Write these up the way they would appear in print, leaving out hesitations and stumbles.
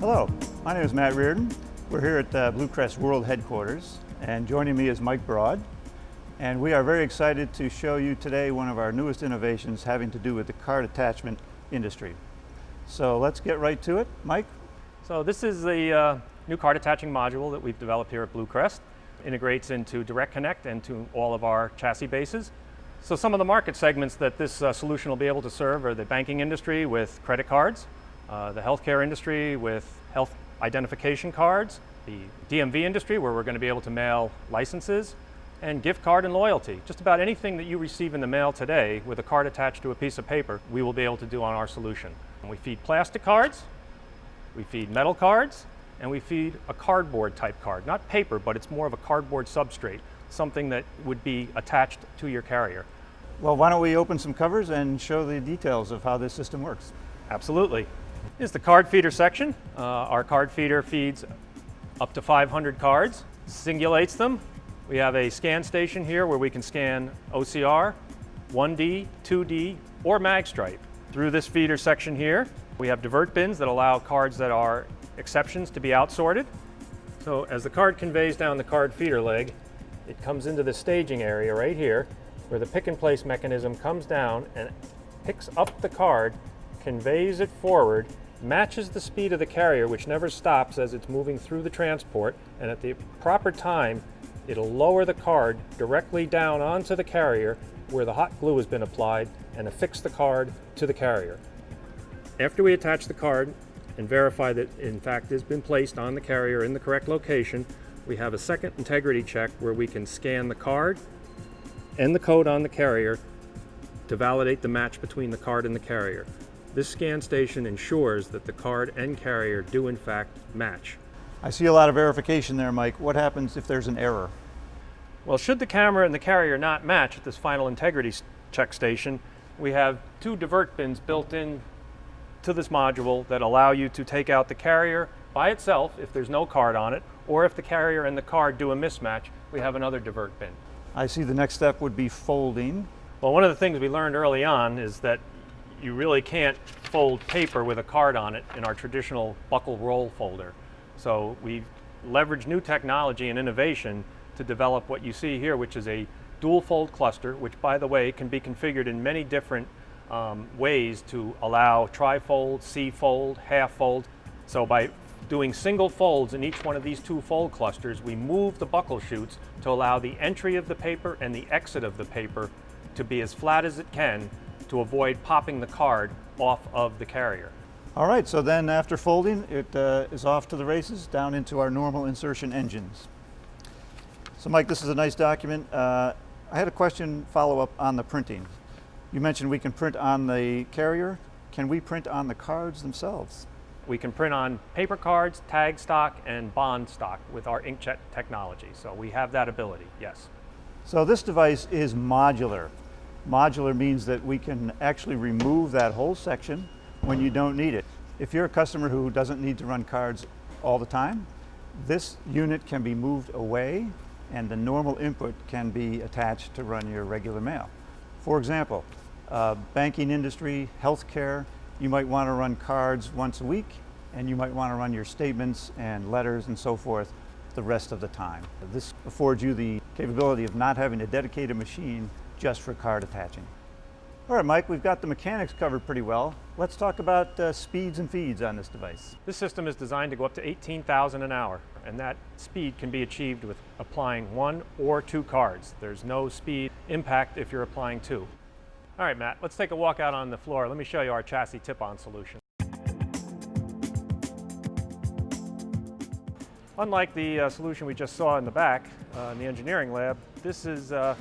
Hello, my name is Matt Reardon. We're here at Blue Crest World Headquarters, and joining me is Mike Broad. And we are very excited to show you today one of our newest innovations having to do with the card attachment industry. So let's get right to it. Mike? So this is the new card attaching module that we've developed here at Blue Crest. Integrates into Direct Connect and to all of our chassis bases. So some of the market segments that this solution will be able to serve are the banking industry with credit cards, the healthcare industry with health identification cards, the DMV industry where we're going to be able to mail licenses, and gift card and loyalty. Just about anything that you receive in the mail today with a card attached to a piece of paper, we will be able to do on our solution. And we feed plastic cards, we feed metal cards, and we feed a cardboard type card. Not paper, but it's more of a cardboard substrate, something that would be attached to your carrier. Well, why don't we open some covers and show the details of how this system works. Absolutely. Here's the card feeder section. Our card feeder feeds up to 500 cards, singulates them. We have a scan station here where we can scan OCR, 1D, 2D, or magstripe. Through this feeder section here, we have divert bins that allow cards that are exceptions to be outsorted. So as the card conveys down the card feeder leg, it comes into the staging area right here where the pick and place mechanism comes down and picks up the card, conveys it forward, matches the speed of the carrier, which never stops as it's moving through the transport, and at the proper time it'll lower the card directly down onto the carrier where the hot glue has been applied and affix the card to the carrier. After we attach the card and verify that in fact it's been placed on the carrier in the correct location, we have a second integrity check where we can scan the card and the code on the carrier to validate the match between the card and the carrier. This scan station ensures that the card and carrier do in fact match. I see a lot of verification there, Mike. What happens if there's an error? Well, should the camera and the carrier not match at this final integrity check station, we have two divert bins built in to this module that allow you to take out the carrier by itself if there's no card on it, or if the carrier and the card do a mismatch, we have another divert bin. I see the next step would be folding. Well, one of the things we learned early on is that you really can't fold paper with a card on it in our traditional buckle roll folder. So we've leveraged new technology and innovation to develop what you see here, which is a dual fold cluster, which by the way can be configured in many different ways to allow tri-fold, C-fold, half-fold. So by doing single folds in each one of these two fold clusters, we move the buckle chutes to allow the entry of the paper and the exit of the paper to be as flat as it can to avoid popping the card off of the carrier. All right, so then after folding, it is off to the races down into our normal insertion engines. So Mike, this is a nice document. I had a question follow-up on the printing. You mentioned we can print on the carrier. Can we print on the cards themselves? We can print on paper cards, tag stock, and bond stock with our inkjet technology. So we have that ability, yes. So this device is modular. Modular means that we can actually remove that whole section when you don't need it. If you're a customer who doesn't need to run cards all the time, this unit can be moved away and the normal input can be attached to run your regular mail. For example, banking industry, healthcare, you might want to run cards once a week and you might want to run your statements and letters and so forth the rest of the time. This affords you the capability of not having to dedicate a machine just for card attaching. All right, Mike, we've got the mechanics covered pretty well. Let's talk about speeds and feeds on this device. This system is designed to go up to 18,000 an hour, and that speed can be achieved with applying one or two cards. There's no speed impact if you're applying two. All right, Matt, let's take a walk out on the floor. Let me show you our chassis TipOn solution. Unlike the solution we just saw in the back in the engineering lab, this is a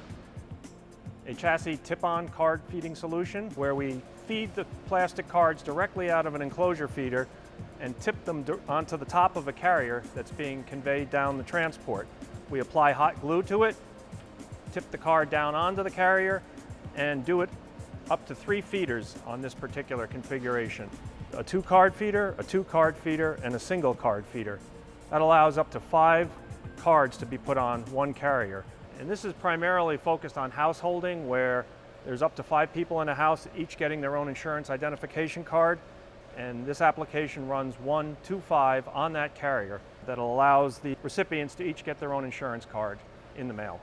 chassis TipOn card feeding solution where we feed the plastic cards directly out of an enclosure feeder and tip them onto the top of a carrier that's being conveyed down the transport. We apply hot glue to it, tip the card down onto the carrier, and do it up to 3 feeders on this particular configuration. A 2-card feeder, a 2-card feeder, and a single card feeder. That allows up to 5 cards to be put on one carrier. And this is primarily focused on householding where there's up to 5 people in a house, each getting their own insurance identification card. And this application runs 125 on that carrier that allows the recipients to each get their own insurance card in the mail.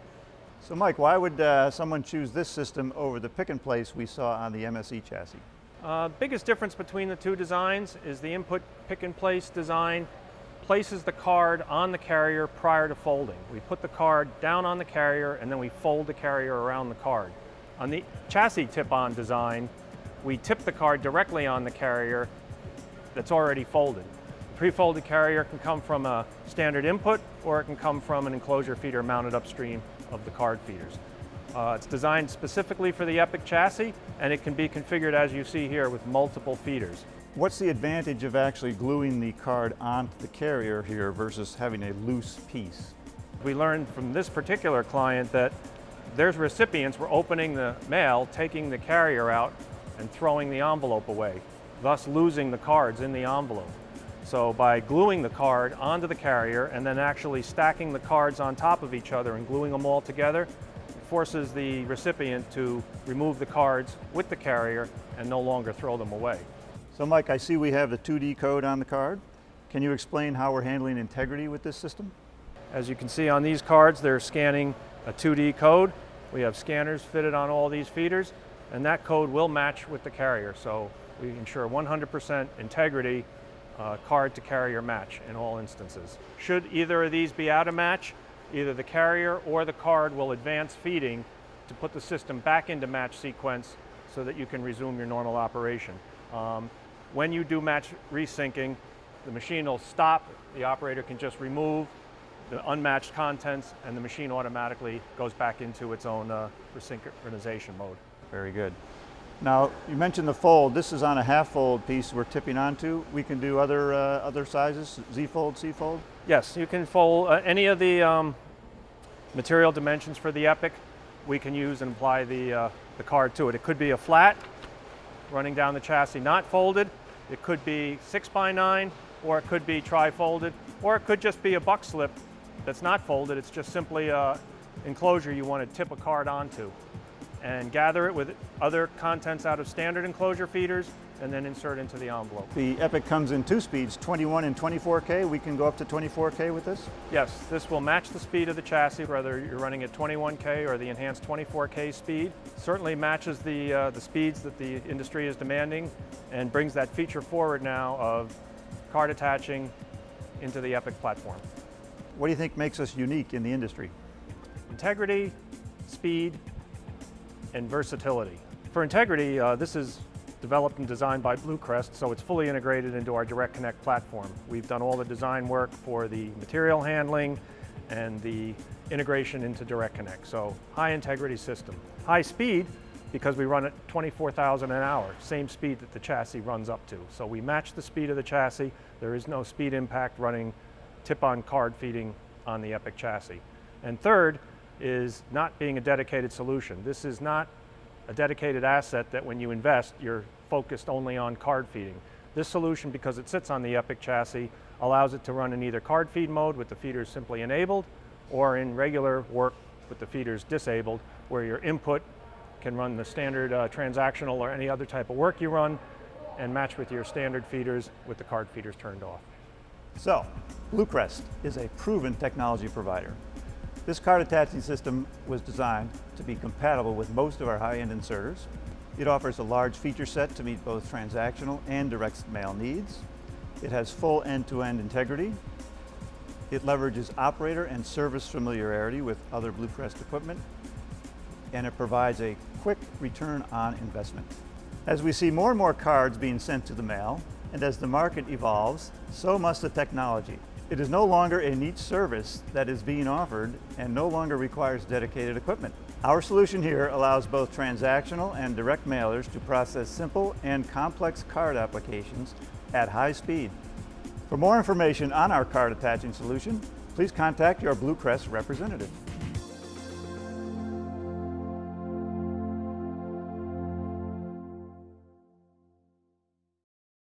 So Mike, why would someone choose this system over the pick and place we saw on the MSE chassis? Biggest difference between the two designs is the input pick and place design places the card on the carrier prior to folding. We put the card down on the carrier and then we fold the carrier around the card. On the chassis tip-on design, we tip the card directly on the carrier that's already folded. The pre-folded carrier can come from a standard input or it can come from an enclosure feeder mounted upstream of the card feeders. It's designed specifically for the Epic chassis, and it can be configured as you see here with multiple feeders. What's the advantage of actually gluing the card onto the carrier here versus having a loose piece? We learned from this particular client that their recipients were opening the mail, taking the carrier out, and throwing the envelope away, thus losing the cards in the envelope. So by gluing the card onto the carrier and then actually stacking the cards on top of each other and gluing them all together, it forces the recipient to remove the cards with the carrier and no longer throw them away. So Mike, I see we have the 2D code on the card. Can you explain how we're handling integrity with this system? As you can see on these cards, they're scanning a 2D code. We have scanners fitted on all these feeders, and that code will match with the carrier. So we ensure 100% integrity, card to carrier match in all instances. Should either of these be out of match, either the carrier or the card will advance feeding to put the system back into match sequence so that you can resume your normal operation. When you do match resyncing, the machine will stop, the operator can just remove the unmatched contents, and the machine automatically goes back into its own resynchronization mode. Very good. Now, you mentioned the fold. This is on a half fold piece we're tipping onto. We can do other sizes, Z fold, C fold? Yes, you can fold any of the material dimensions for the Epic. We can use and apply the card to it. It could be a flat running down the chassis, not folded. It could be 6x9, or it could be tri-folded, or it could just be a buck slip that's not folded. It's just simply an enclosure you want to tip a card onto and gather it with other contents out of standard enclosure feeders and then insert into the envelope. The Epic comes in two speeds, 21 and 24K. We can go up to 24K with this? Yes, this will match the speed of the chassis, whether you're running at 21K or the enhanced 24K speed. Certainly matches the speeds that the industry is demanding and brings that feature forward now of card attaching into the Epic platform. What do you think makes us unique in the industry? Integrity, speed, and versatility. For integrity, this is developed and designed by Bluecrest, so it's fully integrated into our Direct Connect platform. We've done all the design work for the material handling and the integration into Direct Connect. So high integrity system. High speed, because we run at 24,000 an hour, same speed that the chassis runs up to. So we match the speed of the chassis. There is no speed impact running tip-on card feeding on the Epic chassis. And third is not being a dedicated solution. This is not a dedicated asset that when you invest, you're focused only on card feeding. This solution, because it sits on the Epic chassis, allows it to run in either card feed mode with the feeders simply enabled, or in regular work with the feeders disabled, where your input can run the standard transactional or any other type of work you run and match with your standard feeders with the card feeders turned off. So, Bluecrest is a proven technology provider. This card attaching system was designed to be compatible with most of our high-end inserters. It offers a large feature set to meet both transactional and direct mail needs. It has full end-to-end integrity. It leverages operator and service familiarity with other Bluecrest equipment. And it provides a quick return on investment. As we see more and more cards being sent to the mail, and as the market evolves, so must the technology. It is no longer a niche service that is being offered and no longer requires dedicated equipment. Our solution here allows both transactional and direct mailers to process simple and complex card applications at high speed. For more information on our card attaching solution, please contact your Bluecrest representative.